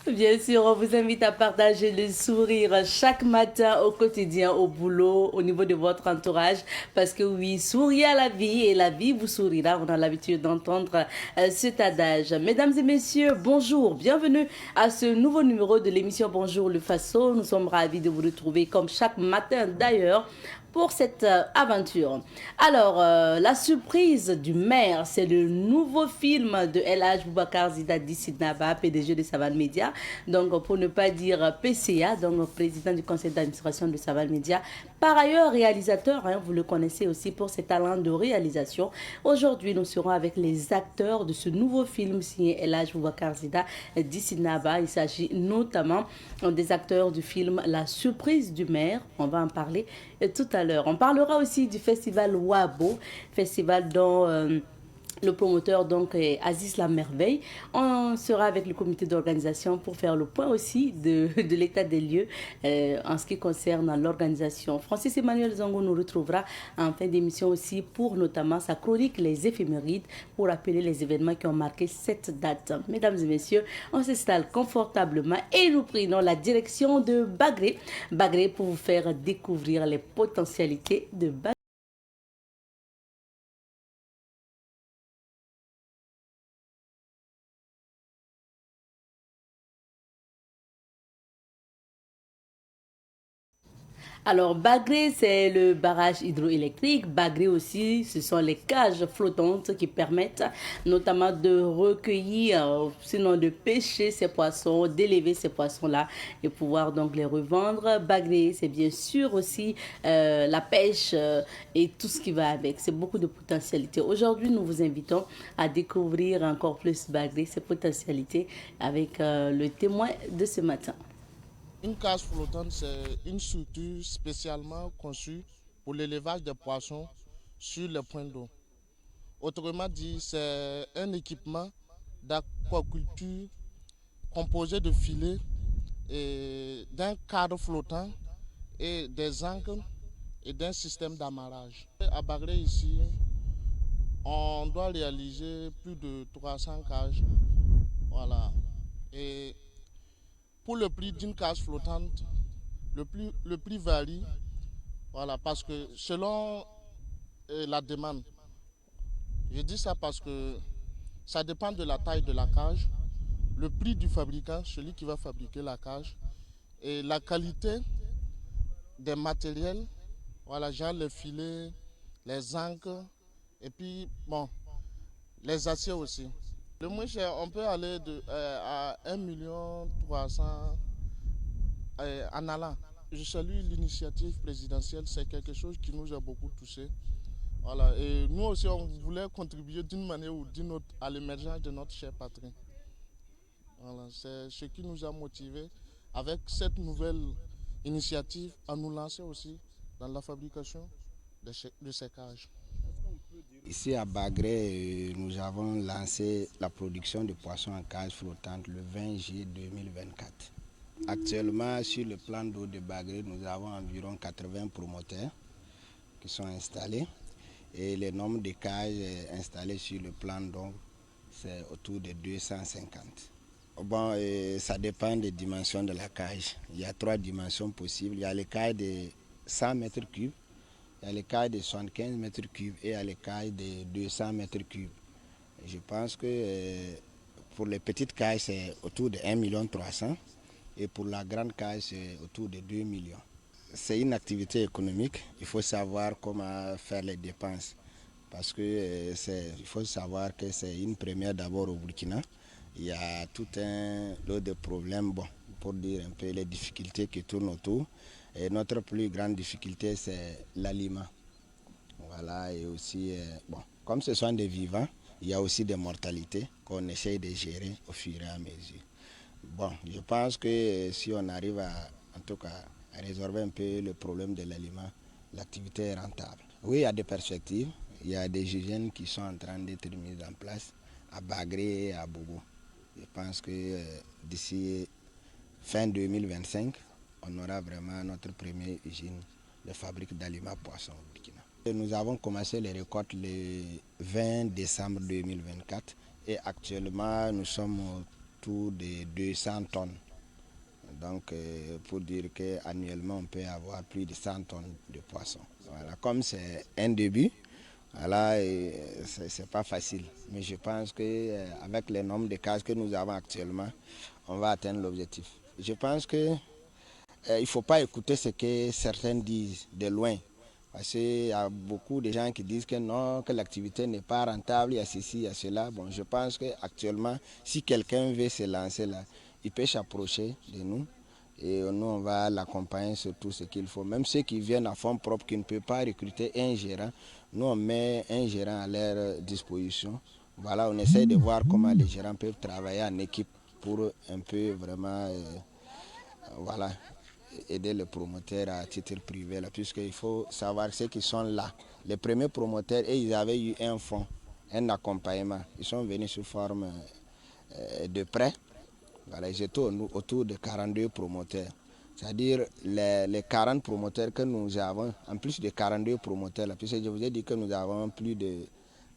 Bien sûr, on vous invite à partager le sourire chaque matin au quotidien, au boulot, au niveau de votre entourage. Parce que oui, souriez à la vie et la vie vous sourira. On a l'habitude d'entendre cet adage. Mesdames et messieurs, bonjour. Bienvenue à ce nouveau numéro de l'émission Bonjour le Faso. Nous sommes ravis de vous retrouver comme chaque matin d'ailleurs pour cette aventure. Alors, la surprise du maire, c'est le nouveau film de El Hadj Boubacar Zidadi Sidnaba, PDG de Savan Media. Donc, pour ne pas dire PCA, donc président du conseil d'administration de Savan Media. Par ailleurs, réalisateur, hein, vous le connaissez aussi pour ses talents de réalisation. Aujourd'hui, nous serons avec les acteurs de ce nouveau film signé El Hadj Boubacar Zidadi Sidnaba. Il s'agit notamment des acteurs du film La surprise du maire. On va en parler tout à l'heure. On parlera aussi du festival Wabo, festival dont le promoteur donc est Aziz La Merveille. On sera avec le comité d'organisation pour faire le point aussi de l'état des lieux en ce qui concerne l'organisation. Francis Emmanuel Zongo nous retrouvera en fin d'émission aussi pour notamment sa chronique Les éphémérides pour rappeler les événements qui ont marqué cette date. Mesdames et messieurs, on s'installe confortablement et nous prenons la direction de Bagré. Bagré pour vous faire découvrir les potentialités de Bagré. Alors, Bagré, c'est le barrage hydroélectrique. Bagré aussi, ce sont les cages flottantes qui permettent notamment de recueillir, sinon de pêcher ces poissons, d'élever ces poissons-là et pouvoir donc les revendre. Bagré, c'est bien sûr aussi la pêche et tout ce qui va avec. C'est beaucoup de potentialités. Aujourd'hui, nous vous invitons à découvrir encore plus Bagré, ses potentialités avec le témoin de ce matin. Une cage flottante, c'est une structure spécialement conçue pour l'élevage des poissons sur les points d'eau. Autrement dit, c'est un équipement d'aquaculture composé de filets et d'un cadre flottant et des ancres et d'un système d'amarrage. À Bagré ici, on doit réaliser plus de 300 cages. Voilà. Et pour le prix d'une cage flottante, le prix varie. Voilà, parce que selon la demande, je dis ça parce que ça dépend de la taille de la cage, le prix du fabricant, celui qui va fabriquer la cage, et la qualité des matériels, voilà, genre les filets, les ancres, et puis, bon, les aciers aussi. Le moins cher, on peut aller à 1,3 million en allant. Je salue l'initiative présidentielle, c'est quelque chose qui nous a beaucoup touchés. Voilà. Et nous aussi, on voulait contribuer d'une manière ou d'une autre à l'émergence de notre chère patrie. Voilà. C'est ce qui nous a motivés avec cette nouvelle initiative à nous lancer aussi dans la fabrication de ces cages. Ici à Bagré, nous avons lancé la production de poissons en cage flottante le 20 juillet 2024. Actuellement, sur le plan d'eau de Bagré, nous avons environ 80 promoteurs qui sont installés et le nombre de cages installées sur le plan d'eau, c'est autour de 250. Bon, ça dépend des dimensions de la cage. Il y a 3 dimensions possibles. Il y a les cages de 100 mètres cubes, il y a les cages de 75 mètres cubes et il y a les cages de 200 mètres cubes. Je pense que pour les petites cages, c'est autour de 1,3 million et pour la grande cage, c'est autour de 2 millions. C'est une activité économique. Il faut savoir comment faire les dépenses parce que il faut savoir que c'est une première d'abord au Burkina. Il y a tout un lot de problèmes, bon, pour dire un peu les difficultés qui tournent autour. Et notre plus grande difficulté, c'est l'aliment. Voilà, et aussi, bon, comme ce sont des vivants, il y a aussi des mortalités qu'on essaye de gérer au fur et à mesure. Bon, je pense que si on arrive en tout cas, à résorber un peu le problème de l'aliment, l'activité est rentable. Oui, il y a des perspectives. Il y a des usines qui sont en train d'être mises en place à Bagré et à Bobo. Je pense que d'ici fin 2025, on aura vraiment notre première usine de fabrique d'aliments poissons au Burkina. Nous avons commencé les récoltes le 20 décembre 2024 et actuellement nous sommes au autour de 200 tonnes. Donc, pour dire qu'annuellement, on peut avoir plus de 100 tonnes de poissons. Voilà, comme c'est un début, voilà, c'est pas facile. Mais je pense qu'avec le nombre de cases que nous avons actuellement, on va atteindre l'objectif. Je pense qu'il ne faut pas écouter ce que certains disent de loin. Parce qu'il y a beaucoup de gens qui disent que non, que l'activité n'est pas rentable, il y a ceci, il y a cela. Bon, je pense qu'actuellement, si quelqu'un veut se lancer là, il peut s'approcher de nous et nous, on va l'accompagner sur tout ce qu'il faut. Même ceux qui viennent à fonds propres, qui ne peuvent pas recruter un gérant, nous, on met un gérant à leur disposition. Voilà, on essaie de voir comment les gérants peuvent travailler en équipe pour un peu vraiment voilà, aider les promoteurs à titre privé, là, puisqu'il faut savoir ceux qui sont là. Les premiers promoteurs, ils avaient eu un fonds, un accompagnement. Ils sont venus sous forme de prêt. Voilà, ils étaient autour de 42 promoteurs. C'est-à-dire les 40 promoteurs que nous avons, en plus de 42 promoteurs, là, puisque je vous ai dit que nous avons plus de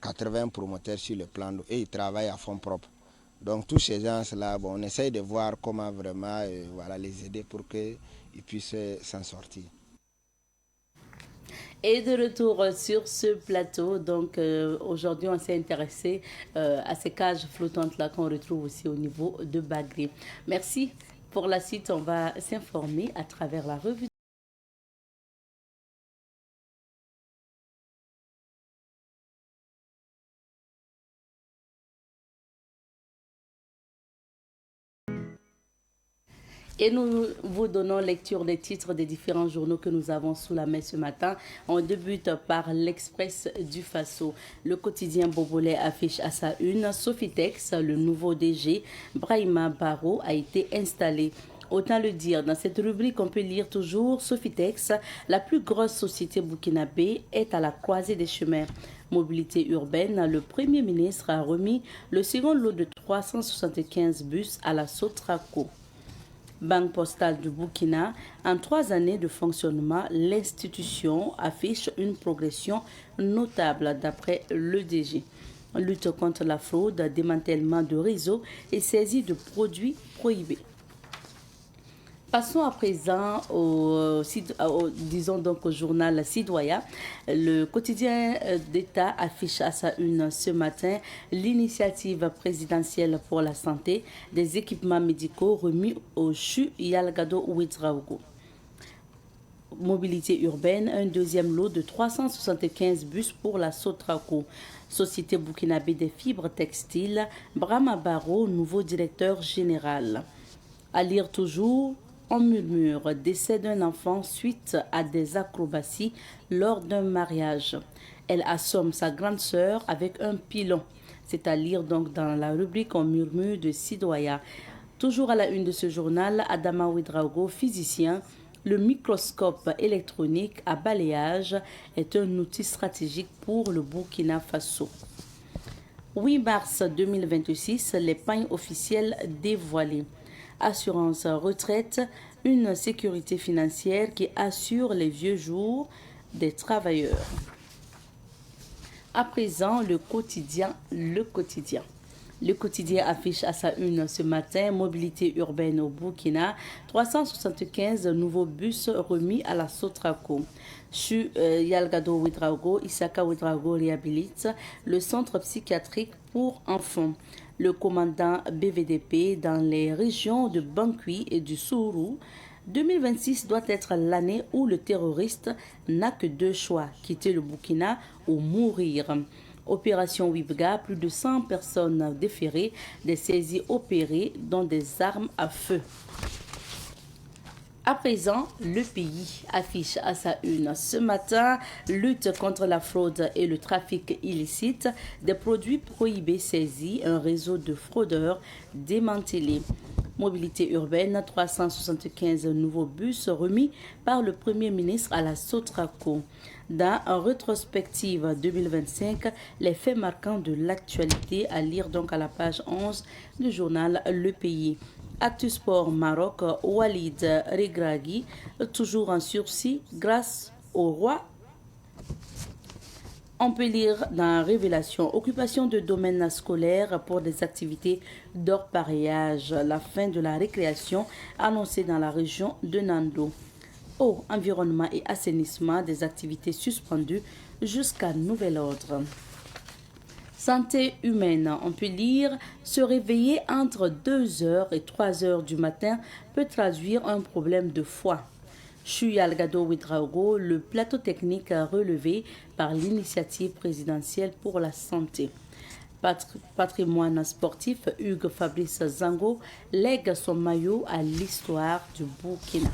80 promoteurs sur le plan d'eau et ils travaillent à fonds propres. Donc tous ces gens-là, bon, on essaye de voir comment vraiment voilà, les aider pour qu'ils puissent s'en sortir. Et de retour sur ce plateau, donc aujourd'hui on s'est intéressé à ces cages flottantes-là qu'on retrouve aussi au niveau de Bagré. Merci. Pour la suite, on va s'informer à travers la revue. Et nous vous donnons lecture des titres des différents journaux que nous avons sous la main ce matin. On débute par l'Express du Faso. Le quotidien Bobolais affiche à sa une Sofitex, le nouveau DG, Brahima Baro, a été installé. Autant le dire, dans cette rubrique, on peut lire toujours Sofitex, la plus grosse société burkinabé, est à la croisée des chemins. Mobilité urbaine, le Premier ministre a remis le second lot de 375 bus à la Sotraco. Banque postale du Burkina, en 3 années de fonctionnement, l'institution affiche une progression notable d'après le DG. Lutte contre la fraude, démantèlement de réseaux et saisie de produits prohibés. Passons à présent disons donc au journal Sidoya. Le quotidien d'État affiche à sa une ce matin l'initiative présidentielle pour la santé des équipements médicaux remis au CHU Yalgado Ouedraogo. Mobilité urbaine, un deuxième lot de 375 bus pour la Sotraco. Société burkinabé des fibres textiles, Brahma Baro, nouveau directeur général. À lire toujours, on murmure décès d'un enfant suite à des acrobaties lors d'un mariage. Elle assomme sa grande sœur avec un pilon. C'est à lire donc dans la rubrique On murmure de Sidoya. Toujours à la une de ce journal, Adama Ouedraogo, physicien. Le microscope électronique à balayage est un outil stratégique pour le Burkina Faso. 8 mars 2026, les pagnes officielles dévoilées. Assurance retraite, une sécurité financière qui assure les vieux jours des travailleurs. À présent, le quotidien. Le quotidien affiche à sa une ce matin mobilité urbaine au Burkina, 375 nouveaux bus remis à la Sotraco. CHU Yalgado Ouedraogo, Isaka Ouedraogo réhabilite le centre psychiatrique pour enfants. Le commandant BVDP dans les régions de Bankui et du Sourou. 2026 doit être l'année où le terroriste n'a que 2 choix, quitter le Burkina ou mourir. Opération Wibga, plus de 100 personnes déférées, des saisies opérées dont des armes à feu. À présent, le pays affiche à sa une ce matin lutte contre la fraude et le trafic illicite, des produits prohibés saisis, un réseau de fraudeurs démantelé. Mobilité urbaine, 375 nouveaux bus remis par le Premier ministre à la Sotraco. Dans une rétrospective 2025, les faits marquants de l'actualité à lire donc à la page 11 du journal Le Pays. Actu Sport Maroc, Walid Regragui, toujours en sursis grâce au roi. On peut lire dans Révélation, occupation de domaines scolaires pour des activités d'orpaillage, la fin de la récréation annoncée dans la région de Nando. Eau, environnement et assainissement, des activités suspendues jusqu'à nouvel ordre. Santé humaine, on peut lire se réveiller entre 2 heures et 3 heures du matin peut traduire un problème de foie. Chuy Algado Ouedraogo, le plateau technique relevé par l'initiative présidentielle pour la santé. Patrimoine sportif, Hugues Fabrice Zango lègue son maillot à l'histoire du Burkina.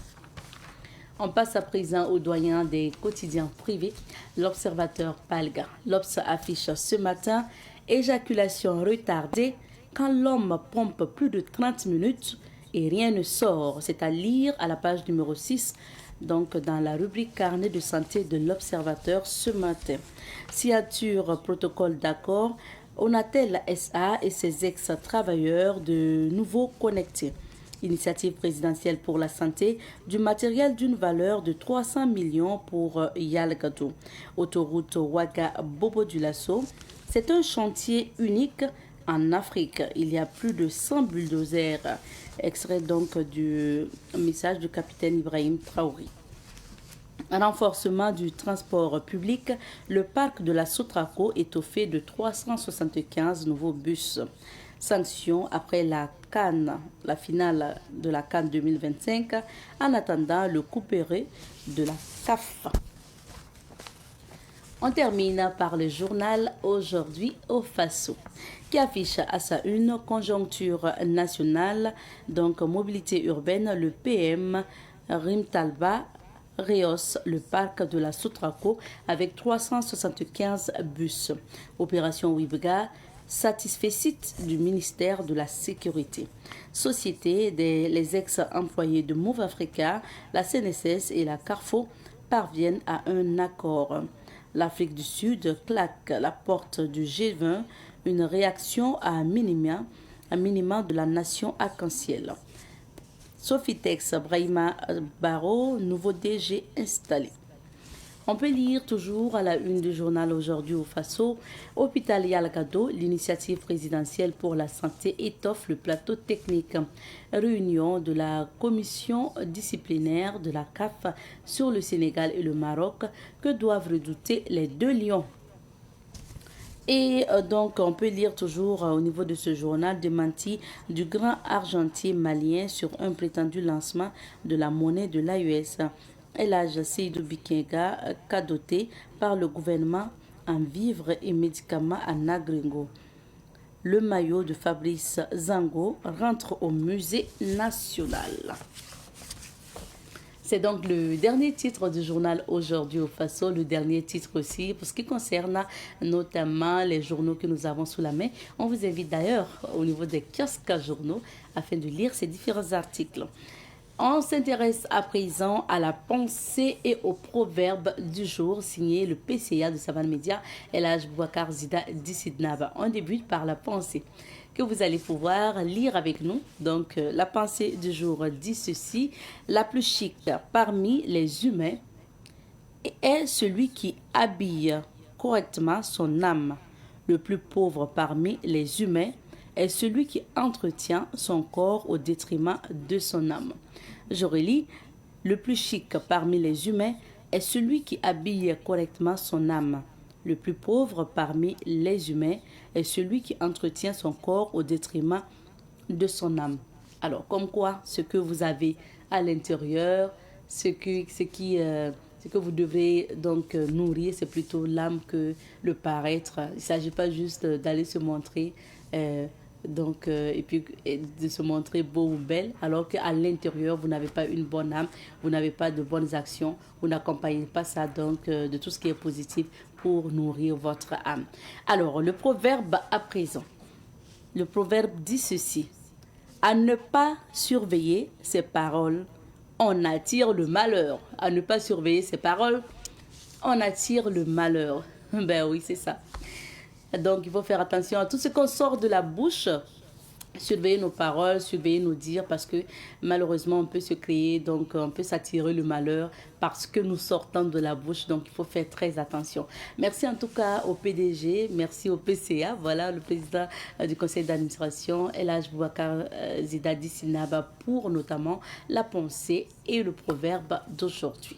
On passe à présent au doyen des quotidiens privés, l'Observateur Palga. L'Obs affiche ce matin éjaculation retardée quand l'homme pompe plus de 30 minutes et rien ne sort. C'est à lire à la page numéro 6, donc dans la rubrique carnet de santé de l'Observateur ce matin. Signature protocole d'accord, Onatel SA et ses ex-travailleurs de nouveau connectés. Initiative présidentielle pour la santé, du matériel d'une valeur de 300 millions pour Yalgado. Autoroute Ouaga-Bobo-Dioulasso, c'est un chantier unique en Afrique. Il y a plus de 100 bulldozers. Extrait donc du message du capitaine Ibrahim Traoré. Un renforcement du transport public, le parc de la Sotraco étoffé de 375 nouveaux bus. Sanctions après la CAN, la finale de la CAN 2025, en attendant le couperet de la CAF. On termine par le journal Aujourd'hui au Faso, qui affiche à sa une conjoncture nationale, donc mobilité urbaine, le PM Rimtalba rehausse le parc de la Sotraco avec 375 bus. Opération Wibga satisfait site du ministère de la Sécurité. Société les ex-employés de Move Africa, la CNSS et la Carrefour parviennent à un accord. L'Afrique du Sud claque la porte du G20, une réaction à minima de la nation arc-en-ciel. Sofitex Brahima Baro, nouveau DG installé. On peut lire toujours à la une du journal Aujourd'hui au Faso, Hôpital Yalgado, l'initiative présidentielle pour la santé étoffe le plateau technique. Réunion de la commission disciplinaire de la CAF sur le Sénégal et le Maroc que doivent redouter les deux lions. Et donc, on peut lire toujours au niveau de ce journal démenti du grand argentier malien sur un prétendu lancement de la monnaie de l'AES. Elhadj Seydou Bikenga, cadoté par le gouvernement en vivres et médicaments à Nagringo. Le maillot de Fabrice Zango rentre au musée national. C'est donc le dernier titre du journal Aujourd'hui au Faso, le dernier titre aussi pour ce qui concerne notamment les journaux que nous avons sous la main. On vous invite d'ailleurs au niveau des kiosques à journaux afin de lire ces différents articles. On s'intéresse à présent à la pensée et aux proverbes du jour signé le PCA de Savane Média, Elhadj Boubacar Zida Dissidnaba. On débute par la pensée que vous allez pouvoir lire avec nous. Donc, la pensée du jour dit ceci: la plus chic parmi les humains est celui qui habille correctement son âme. Le plus pauvre parmi les humains est celui qui entretient son corps au détriment de son âme. Je relis: le plus chic parmi les humains est celui qui habille correctement son âme. Le plus pauvre parmi les humains est celui qui entretient son corps au détriment de son âme. Alors, comme quoi, ce que vous avez à l'intérieur, ce que vous devez donc nourrir, c'est plutôt l'âme que le paraître. Il ne s'agit pas juste d'aller se montrer et puis de se montrer beau ou belle, alors qu'à l'intérieur, vous n'avez pas une bonne âme, vous n'avez pas de bonnes actions, vous n'accompagnez pas ça donc de tout ce qui est positif pour nourrir votre âme. Alors, le proverbe à présent. Le proverbe dit ceci: à ne pas surveiller ses paroles, on attire le malheur. À ne pas surveiller ses paroles, on attire le malheur. Ben oui, c'est ça. Donc, il faut faire attention à tout ce qu'on sort de la bouche surveiller nos paroles, surveiller nos dires, parce que malheureusement, on peut se créer, donc on peut s'attirer le malheur parce que nous sortons de la bouche, donc il faut faire très attention. Merci en tout cas au PDG, merci au PCA, voilà, le président du conseil d'administration, El Hadj Boubacar Zidadi Sinaba, pour notamment la pensée et le proverbe d'aujourd'hui.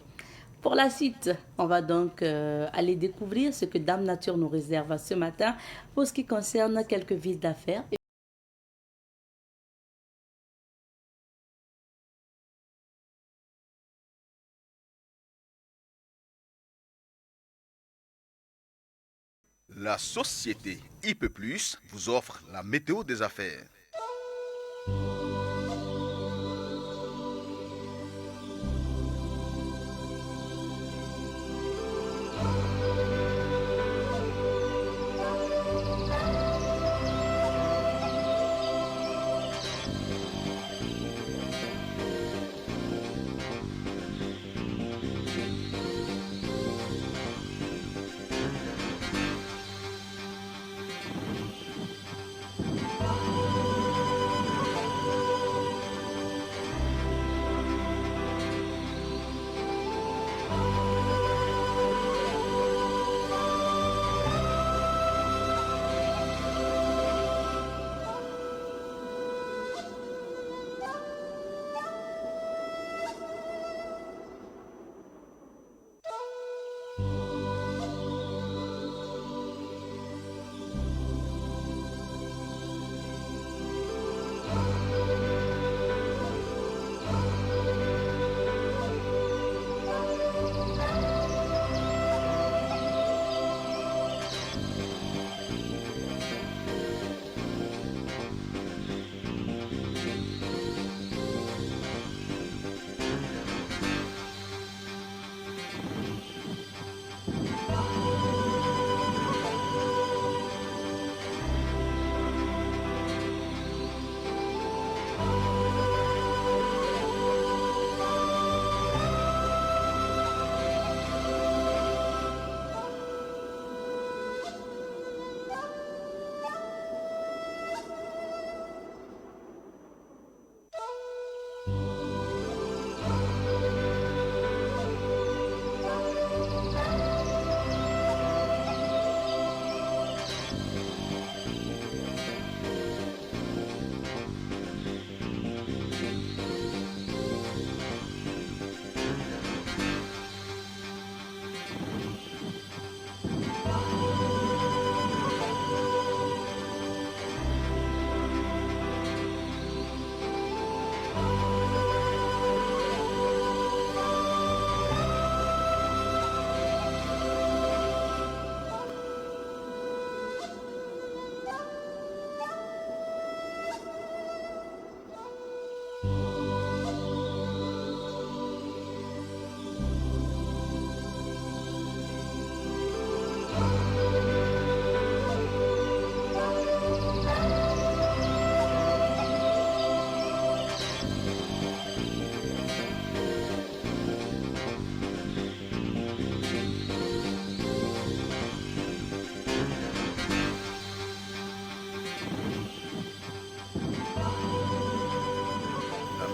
Pour la suite, on va donc aller découvrir ce que Dame Nature nous réserve ce matin pour ce qui concerne quelques vies d'affaires. La société IP+, vous offre la météo des affaires.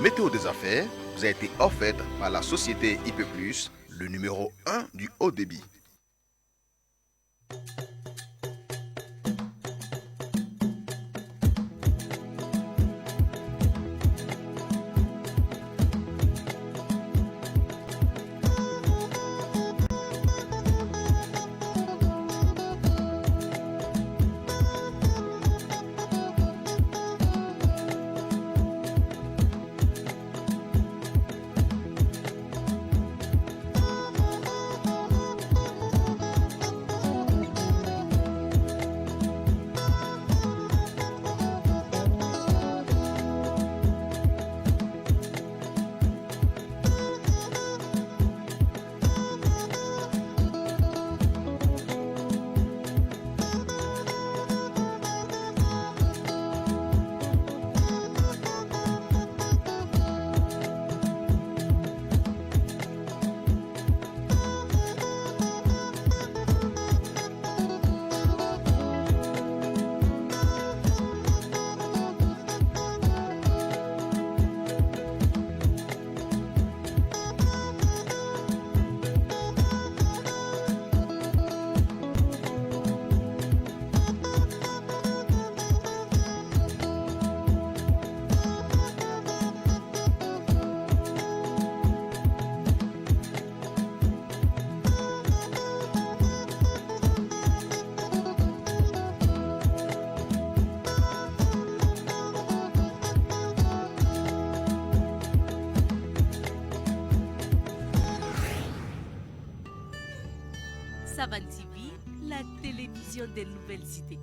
Météo des affaires vous a été offerte par la société IP+, le numéro 1 du haut débit. Savan TV, la télévision des nouvelles idées.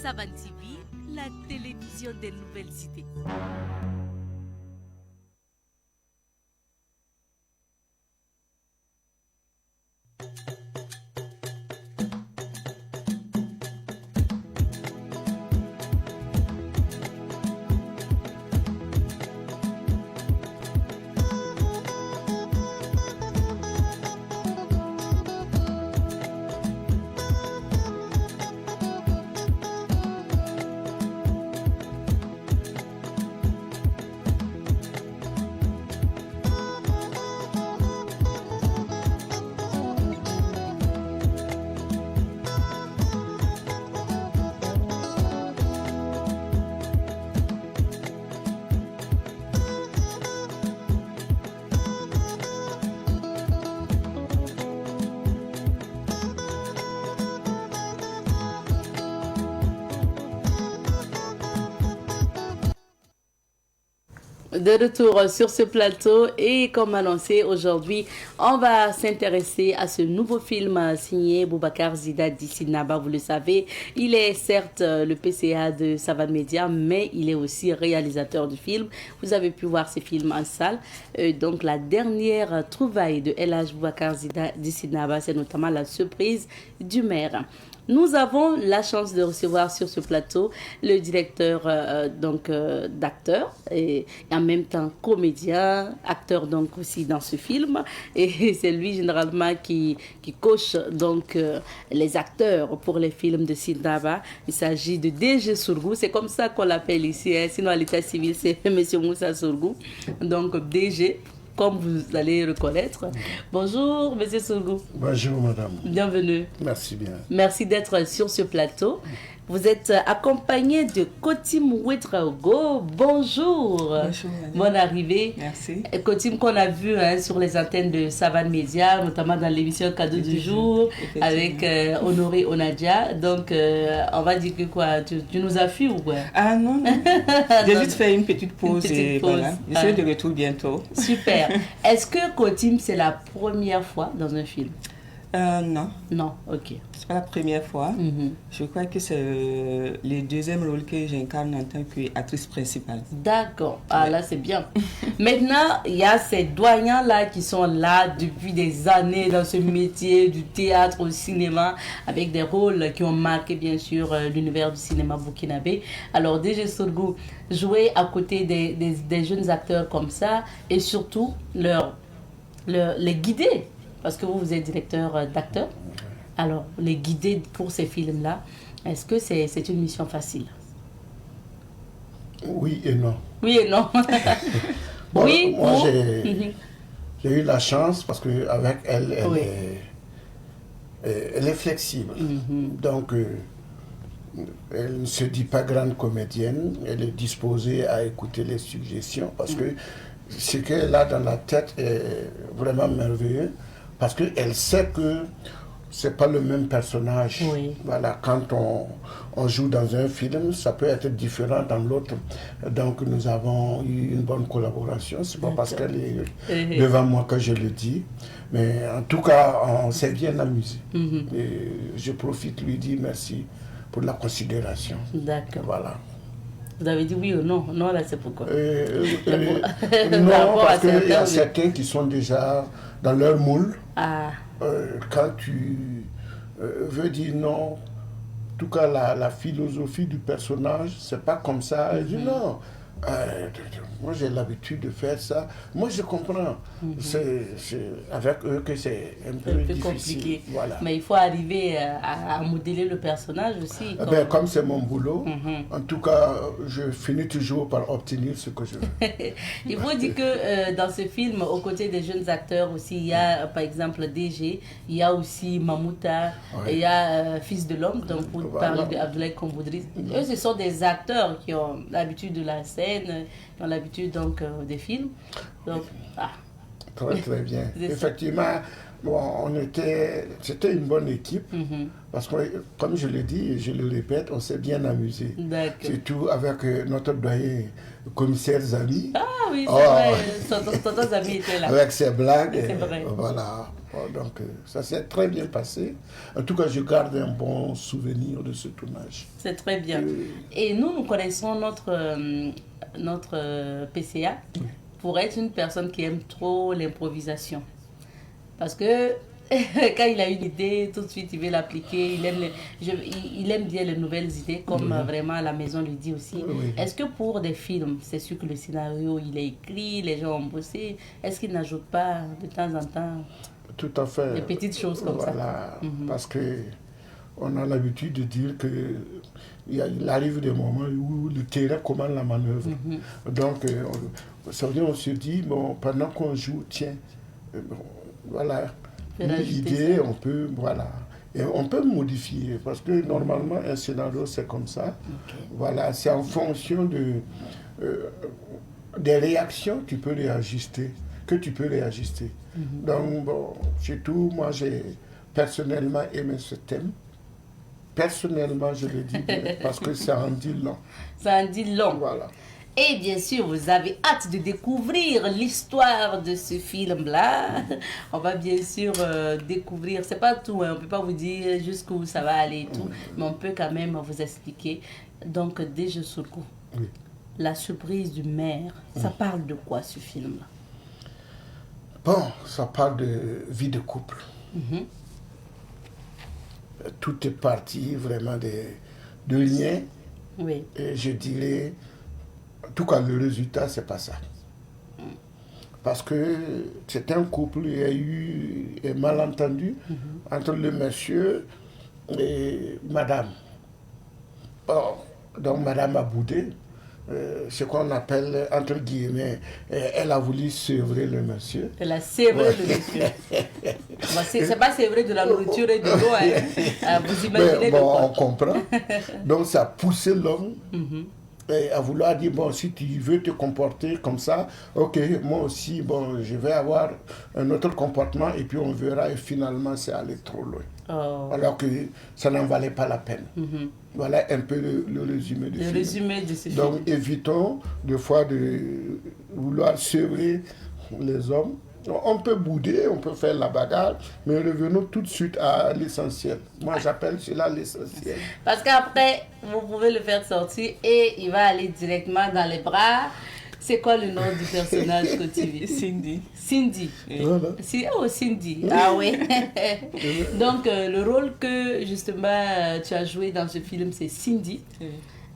Savan TV, la télévision des nouvelles idées. De retour sur ce plateau et comme annoncé aujourd'hui, on va s'intéresser à ce nouveau film signé Boubacar Zida Dissinaba. Vous le savez, il est certes le PCA de Savan Media, mais il est aussi réalisateur du film. Vous avez pu voir ces films en salle. Donc la dernière trouvaille de El Hadj Boubacar Zida Dissinaba, c'est notamment la surprise du maire. Nous avons la chance de recevoir sur ce plateau le directeur d'acteur et en même temps comédien, acteur donc aussi dans ce film. Et c'est lui généralement qui coach donc les acteurs pour les films de Sindaba. Il s'agit de DG Sourgou, c'est comme ça qu'on l'appelle ici. Hein. Sinon à l'état civil c'est M. Moussa Sourgou. Donc DG. Comme vous allez reconnaître. Bonjour, Monsieur Sourgou. Bonjour, madame. Bienvenue. Merci bien. Merci d'être sur ce plateau. Vous êtes accompagné de Kotim Ouedraogo. Bonjour. Bonjour. Bonne arrivée. Merci. Kotim qu'on a vu sur les antennes de Savan Media, notamment dans l'émission Cadeau du jour, avec Honoré Onadia. Donc, on va dire que quoi, tu nous as fui ou quoi? Ah non. J'ai juste fait une petite pause et voilà. Je serai de retour bientôt. Super. Est-ce que Kotim, c'est la première fois dans un film? Non. Non, ok. C'est pas la première fois. Je crois que c'est le deuxième rôle que j'incarne en tant qu'actrice principale. D'accord. Ah là, c'est bien. Maintenant, il y a ces doyens-là qui sont là depuis des années dans ce métier du théâtre au cinéma, avec des rôles qui ont marqué, bien sûr, l'univers du cinéma burkinabé. Alors, DG Sourgou, jouer à côté des jeunes acteurs comme ça et surtout les guider. Parce que vous êtes directeur d'acteurs. Alors, les guider pour ces films-là, est-ce que c'est une mission facile? Oui et non. Oui et non. Bon, oui, moi, J'ai eu la chance parce qu'avec elle, Oui. elle est flexible. Donc, elle ne se dit pas grande comédienne, elle est disposée à écouter les suggestions parce que ce qu'elle a dans la tête est vraiment merveilleux parce qu'elle sait que c'est pas le même personnage. Oui. Voilà, quand on joue dans un film, ça peut être différent dans l'autre. Donc nous avons eu une bonne collaboration. C'est pas parce qu'elle est devant moi que je le dis, mais en tout cas, on s'est bien amusé. Et je profite lui dire merci pour la considération. D'accord. Voilà. Vous avez dit oui ou non? Non, là, c'est pourquoi? Non, parce qu'il y a certains qui sont déjà dans leur moule. Ah. Quand tu veux dire non, en tout cas la philosophie du personnage, c'est pas comme ça. Je dis non, moi j'ai l'habitude de faire ça. Moi je comprends. C'est avec eux que c'est un peu difficile. Compliqué. Voilà. Mais il faut arriver à modeler le personnage aussi. Comme c'est mon boulot, en tout cas, je finis toujours par obtenir ce que je veux. Il faut dire que dans ce film, aux côtés des jeunes acteurs aussi, il y a par exemple DG, il y a aussi Mamouta, il y a Fils de l'Homme, donc pour parler d'Abdoulaye Komboudri. Eux, ce sont des acteurs qui ont l'habitude de la scène, qui ont l'habitude donc des films. Donc, Très très bien. Effectivement, bon, c'était une bonne équipe parce que, comme je l'ai dit et je le répète, on s'est bien amusé. Surtout avec notre doyen, le commissaire Zami. Ah oui, c'est vrai, tonton Zami était là. Avec ses blagues. C'est vrai. Voilà. Donc ça s'est très bien passé. En tout cas, je garde un bon souvenir de ce tournage. C'est très bien. Et nous connaissons notre PCA pour être une personne qui aime trop l'improvisation. Parce que quand il a une idée, tout de suite il veut l'appliquer. Il aime bien les nouvelles idées, comme vraiment la maison lui dit aussi. Est-ce que pour des films, c'est sûr que le scénario il est écrit, les gens ont bossé, est-ce qu'il n'ajoute pas de temps en temps tout à fait des petites choses comme ça? Parce que on a l'habitude de dire que il arrive des moments où le terrain commande la manœuvre. Donc, ça veut dire, on se dit, bon, pendant qu'on joue, tiens, voilà, l'idée, on peut, voilà. Et on peut modifier, parce que normalement, un scénario, c'est comme ça. Voilà, c'est en fonction des réactions que tu peux réajuster. Donc, bon, surtout, moi, j'ai personnellement aimé ce thème. Personnellement, je le dis bien, parce que ça en dit long. Ça en dit long. Voilà. Et bien sûr, vous avez hâte de découvrir l'histoire de ce film-là. On va bien sûr découvrir, c'est pas tout, hein, on ne peut pas vous dire jusqu'où ça va aller et tout, mais on peut quand même vous expliquer. Donc, déjà sur le coup, la surprise du maire, ça parle de quoi ce film-là? Bon, ça parle de vie de couple. Tout est parti vraiment de liens. Oui. Et je dirais, en tout cas, le résultat, c'est pas ça. Parce que c'est un couple, il y a eu un malentendu entre le monsieur et madame. Bon, donc madame a boudé. Ce qu'on appelle, entre guillemets, elle a voulu sevrer le monsieur. Elle a sévré le monsieur. C'est pas sévré de la nourriture et de l'eau. Hein. Vous imaginez bon, on comprend. Donc ça a poussé l'homme à vouloir dire, bon, si tu veux te comporter comme ça, ok, moi aussi, bon, je vais avoir un autre comportement et puis on verra et finalement c'est allé trop loin. Alors que ça n'en valait pas la peine. Voilà un peu le résumé de ce film. Donc évitons des fois de vouloir sevrer les hommes. On peut bouder, on peut faire la bagarre, mais revenons tout de suite à l'essentiel. Moi j'appelle cela l'essentiel. Parce qu'après, vous pouvez le faire sortir et il va aller directement dans les bras. C'est quoi le nom du personnage que tu vis? Cindy. Cindy. Voilà. Oh, Cindy. Ah oui. Donc, le rôle que justement tu as joué dans ce film, c'est Cindy.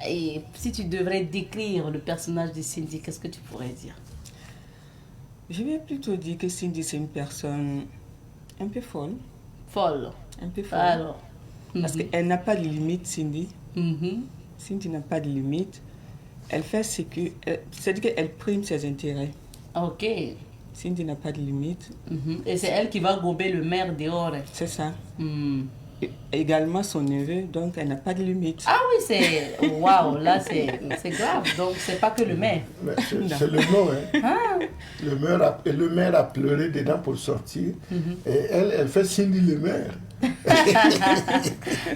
Et si tu devrais décrire le personnage de Cindy, qu'est-ce que tu pourrais dire? Je vais plutôt dire que Cindy, c'est une personne un peu folle. Folle. Un peu folle. Alors. Parce qu'elle n'a pas de limite, Cindy. Cindy n'a pas de limite. Elle fait ce que... C'est-à-dire qu'elle prime ses intérêts. Ok. Cindy n'a pas de limite. Et c'est elle qui va gober le maire dehors. C'est ça. Et également son neveu, donc elle n'a pas de limite. Ah oui, c'est... Waouh, là c'est grave. Donc c'est pas que le maire. C'est le nom. Hein. Le maire a pleuré dedans pour sortir. Et elle fait Cindy le maire.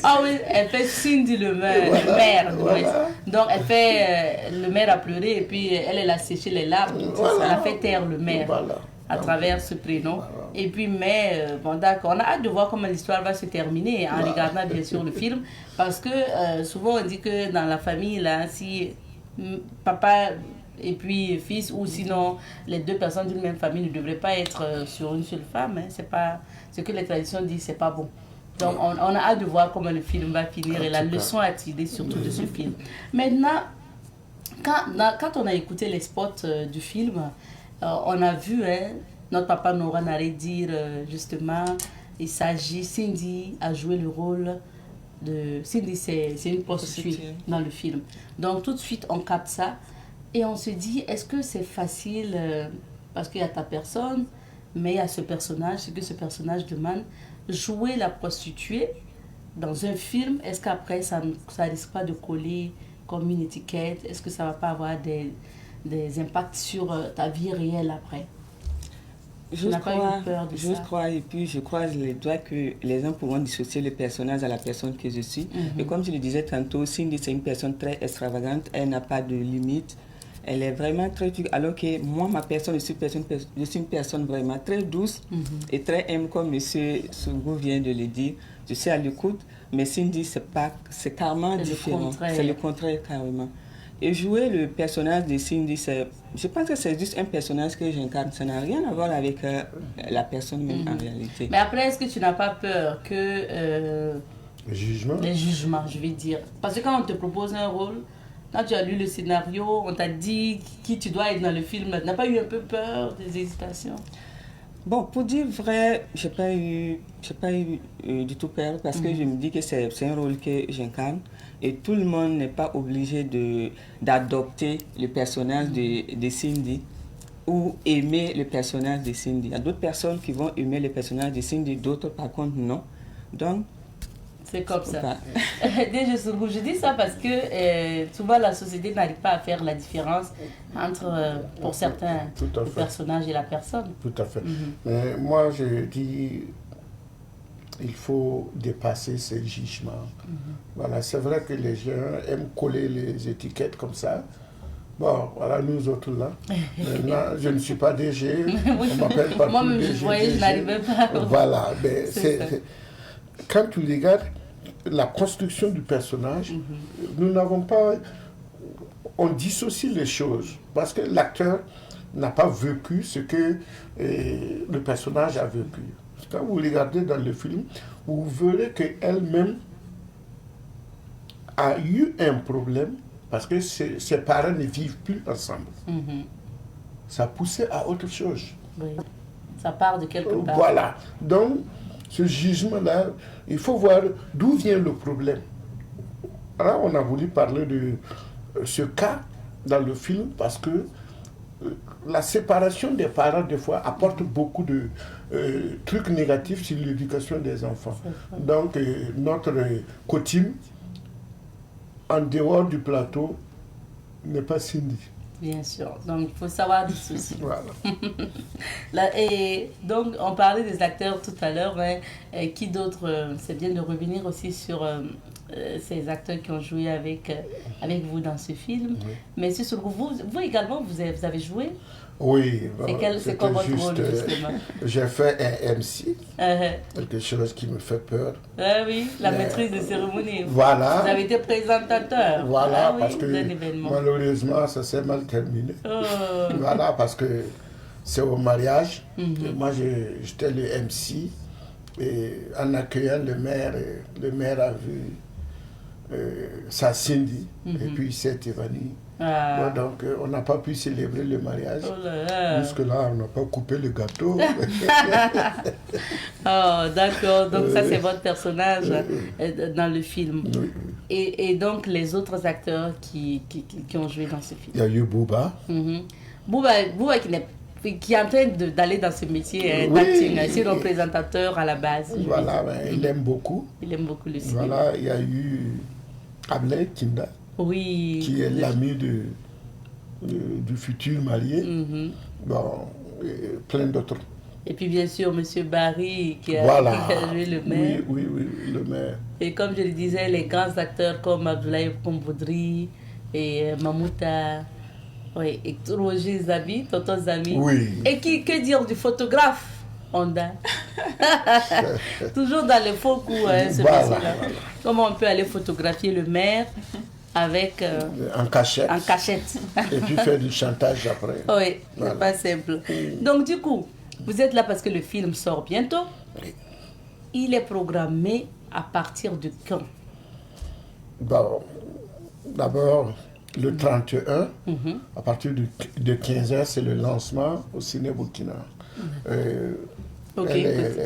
Ah oui, elle fait Cindy le maire. Voilà. Donc elle fait... le maire a pleuré et puis elle a séché les larmes. Ça a fait taire le maire. Voilà. À travers ce prénom. Et puis, mais, bon, d'accord, on a hâte de voir comment l'histoire va se terminer en regardant bien sûr le film. Parce que souvent on dit que dans la famille, là, si papa et puis fils, ou sinon les deux personnes d'une même famille ne devraient pas être sur une seule femme, hein, c'est pas ce que les traditions disent, c'est pas bon. Donc on a hâte de voir comment le film va finir et la leçon à tirer surtout de ce film. Maintenant, quand on a écouté les spots du film, on a vu notre papa Nora Nare dire justement, Cindy a joué le rôle de... Cindy, c'est une prostituée dans le film. Donc tout de suite, on capte ça et on se dit, est-ce que c'est facile parce qu'il y a ta personne, mais il y a ce personnage, ce que ce personnage demande, jouer la prostituée dans un film, est-ce qu'après ça risque pas de coller comme une étiquette? Est-ce que ça va pas avoir des impacts sur ta vie réelle après? Je crois, et puis je croise les doigts que les gens pourront dissocier le personnage à la personne que je suis. Et comme je le disais tantôt, Cindy, c'est une personne très extravagante, elle n'a pas de limite. Elle est vraiment très... Alors que moi, ma personne, je suis une personne vraiment très douce et très aime, comme M. Sougou vient de le dire. Je suis à l'écoute, mais Cindy, c'est carrément différent. C'est le contraire, carrément. Et jouer le personnage de Cindy, je pense que c'est juste un personnage que j'incarne. Ça n'a rien à voir avec la personne même en réalité. Mais après, est-ce que tu n'as pas peur que... Les jugements, je vais dire. Parce que quand on te propose un rôle, quand tu as lu le scénario, on t'a dit qui tu dois être dans le film, tu n'as pas eu un peu peur, des hésitations? Bon, pour dire vrai, je n'ai pas eu du tout peur parce que je me dis que c'est un rôle que j'incarne et tout le monde n'est pas obligé d'adopter le personnage de Cindy ou aimer le personnage de Cindy. Il y a d'autres personnes qui vont aimer le personnage de Cindy, d'autres par contre non. Donc, c'est comme ça. Je dis ça parce que souvent la société n'arrive pas à faire la différence entre, pour certains, le personnage et la personne. Tout à fait. Mais moi, je dis, il faut dépasser ces jugements. Voilà, c'est vrai que les gens aiment coller les étiquettes comme ça. Bon, voilà, nous autres là. Maintenant, je ne suis pas DG. On m'appelle pas moi-même, je n'arrivais pas. Voilà, mais quand tu regardes la construction du personnage, nous n'avons pas... On dissocie les choses parce que l'acteur n'a pas vécu ce que le personnage a vécu. Quand vous regardez dans le film, vous verrez qu'elle-même a eu un problème parce que ses parents ne vivent plus ensemble. Ça poussait à autre chose. Oui. Ça part de quelque part. Voilà. Donc, ce jugement-là, il faut voir d'où vient le problème. Alors, on a voulu parler de ce cas dans le film parce que la séparation des parents, des fois, apporte beaucoup de trucs négatifs sur l'éducation des enfants. Donc, notre coutume, en dehors du plateau, n'est pas Cindy. Bien sûr. Donc, il faut savoir dissocier. Voilà. Et donc, on parlait des acteurs tout à l'heure. Qui d'autre? C'est bien de revenir aussi sur ces acteurs qui ont joué avec vous dans ce film. Oui. Mais sur vous également, vous avez joué? Oui. C'est quoi votre rôle, justement? J'ai fait un MC, quelque chose qui me fait peur. Oui, la maîtrise de cérémonie. Voilà. Vous avez été présentateur. Voilà, parce que malheureusement, ça s'est mal terminé. Voilà, parce que c'est au mariage. Moi, j'étais le MC. Et en accueillant le maire a vu sa Cindy, et puis il s'est évanoui. Bon, donc, on n'a pas pu célébrer le mariage. Jusque-là, on n'a pas coupé le gâteau. Oh, d'accord. Donc, ça, c'est votre personnage dans le film. Oui. Et donc, les autres acteurs qui ont joué dans ce film? Il y a eu Bouba. Bouba qui n'est qui est en train d'aller dans ce métier d'acting, c'est un présentateur à la base. Voilà, il aime beaucoup. Il aime beaucoup le cinéma. Voilà, il y a eu Ablé Kinda, qui est l'ami du futur marié. Bon, et plein d'autres. Et puis bien sûr, M. Barry qui a joué le maire. Oui, le maire. Et comme je le disais, les grands acteurs comme Abdoulaye Komboudri et Mamouta, et Roger Zabi, Tonton Zami. Oui. Et que dire du photographe Onda? Toujours dans les faux coups, ce métier-là. Comment on peut aller photographier le maire avec... en cachette. En cachette. Et puis faire du chantage après. Oui, c'est pas simple. Donc du coup, vous êtes là parce que le film sort bientôt. Oui. Il est programmé à partir de quand? Bon, d'abord, le 31, à partir de 15h, c'est le lancement au Ciné Burkina. Elle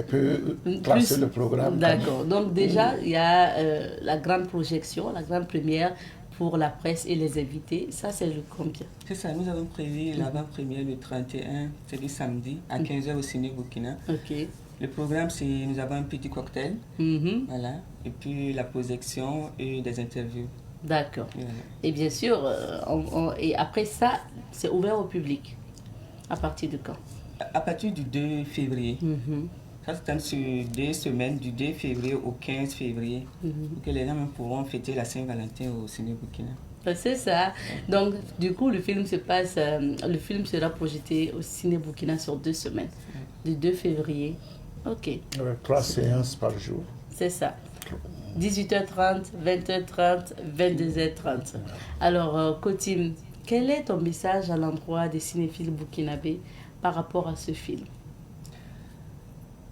peut tracer le programme. D'accord. Donc déjà, il y a la grande projection, la grande première pour la presse et les invités. Ça, c'est le combien? C'est ça, nous avons prévu l'avant-première le 31, c'est du samedi, à 15h au Ciné Burkina. Ok. Le programme, c'est nous avons un petit cocktail, voilà, et puis la projection et des interviews. D'accord. Et bien sûr, et après ça, c'est ouvert au public. À partir de quand? À partir du 2 février. Ça, c'est sur 2 semaines, du 2 février au 15 février, pour que les gens pourront fêter la Saint-Valentin au Ciné Burkina. C'est ça. Donc, du coup, le film sera projeté au Ciné Burkina sur 2 semaines, du 2 février. Ok. Avec 3 séances par jour. C'est ça. 18h30, 20h30, 22h30. Alors, Kotim, quel est ton message à l'endroit des cinéphiles burkinabés par rapport à ce film?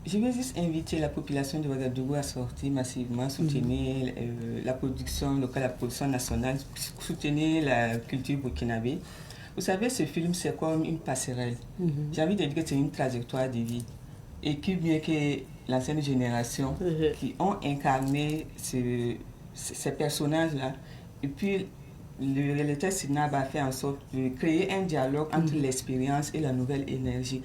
Je vais juste inviter la population de Ouagadougou à sortir massivement, soutenir la production locale, la production nationale, soutenir la culture burkinabé. Vous savez, ce film, c'est comme une passerelle. J'ai envie de dire que c'est une trajectoire de vie. Et qui mieux que l'ancienne génération qui ont incarné ces personnages-là. Et puis, le réalisateur Sidna a fait en sorte de créer un dialogue entre l'expérience et la nouvelle énergie.